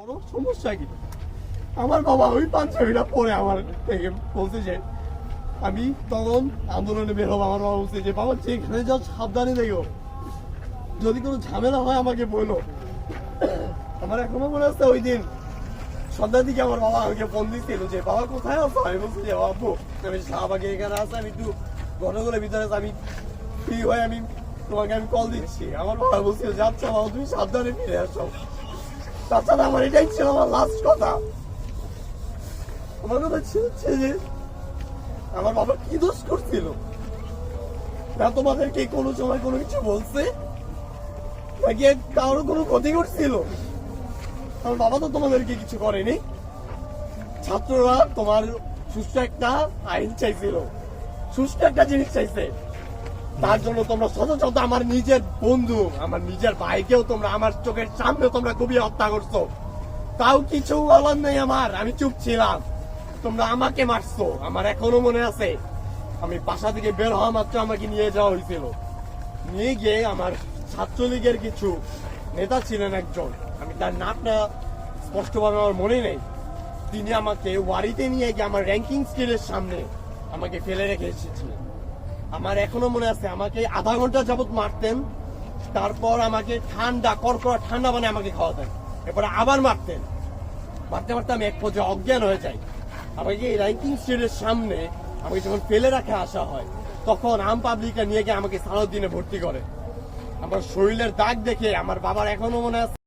বড় সমস্যা কি? আমার বাবা ওই পাঞ্জাবিটা পরে আমার থেকে বলছে যে আমি তখন আন্দোলনে বের হবো। আমার বাবা বলছে যে বাবা যেখানে যাও সাবধানে দেখো, যদি কোনো ঝামেলা হয় আমাকে বলো। আমার এখনো মনে আছে ওই দিন সন্ধ্যার দিকে আমার বাবা আমাকে ফোন দিচ্ছিল যে বাবা কোথায় আছো। আমি বলছি যে বাবু আমি শাহবাগে এখানে আছে, আমি একটু ঘটনাগুলোর ভিতরে আমি ফ্রি হয়ে আমি তোমাকে আমি কল দিচ্ছি। আমার বাবা বলছিল যে আচ্ছা বাবা তুমি সাবধানে ফিরে আসো। তাছাড়া আমার এটাই ছিল আমার লাস্ট কথা। আমার কথা ছিল যে আমার বাবা কি দোষ করছিল না, তোমাদেরকে কোনো সময় কোনো কিছু বলছে নাকি কারো কোনো ক্ষতি করছিল? আমার বাবা তো তোমাদেরকে কিছু করেনি। ছাত্ররা তোমার সুষ্ঠু একটা আইন চাইছিল, সুষ্ঠু একটা জিনিস চাইছে, তার জন্য তোমরা শত শত আমার নিজের বন্ধু আমার নিজের ভাইকেও তোমরা আমার চোখের সামনে তোমরা খুবই হত্যা করছো। তাও কিছু বলার নেই আমার, আমি চুপ ছিলাম। তোমরা আমাকে মারছো। আমার এখনো মনে আছে আমি বাসা থেকে বের হওয়া মাত্র আমাকে নিয়ে যাওয়া হয়েছিল। নিয়ে গিয়ে আমার ছাত্রলীগের কিছু নেতা ছিলেন একজন, আমি তার নামটা স্পষ্টভাবে আমার মনে নেই, তিনি আমাকে ওয়ারিতে নিয়ে গিয়ে আমার র্যাঙ্কিং স্কেলের সামনে আমাকে ফেলে রেখে এসেছিলেন। আমার এখনো মনে আছে আমাকে আধা ঘন্টা যাবত মারতেন, তারপর আমাকে ঠান্ডা কড়কড়া ঠান্ডা মানে আমাকে খাওয়াতেন, এরপরে আবার মারতেন। মারতে মারতে আমি এক পর্যায়ে অজ্ঞান হয়ে যাই। আমাকে এই র্যাঙ্কিং স্টেজের সামনে আমাকে যখন ফেলে রাখা আসা হয় তখন আম পাবলিকরা নিয়ে গিয়ে আমাকে সালাউদ্দিনে ভর্তি করে। আমার শরীরের দাগ দেখে আমার বাবার এখনো মনে আছে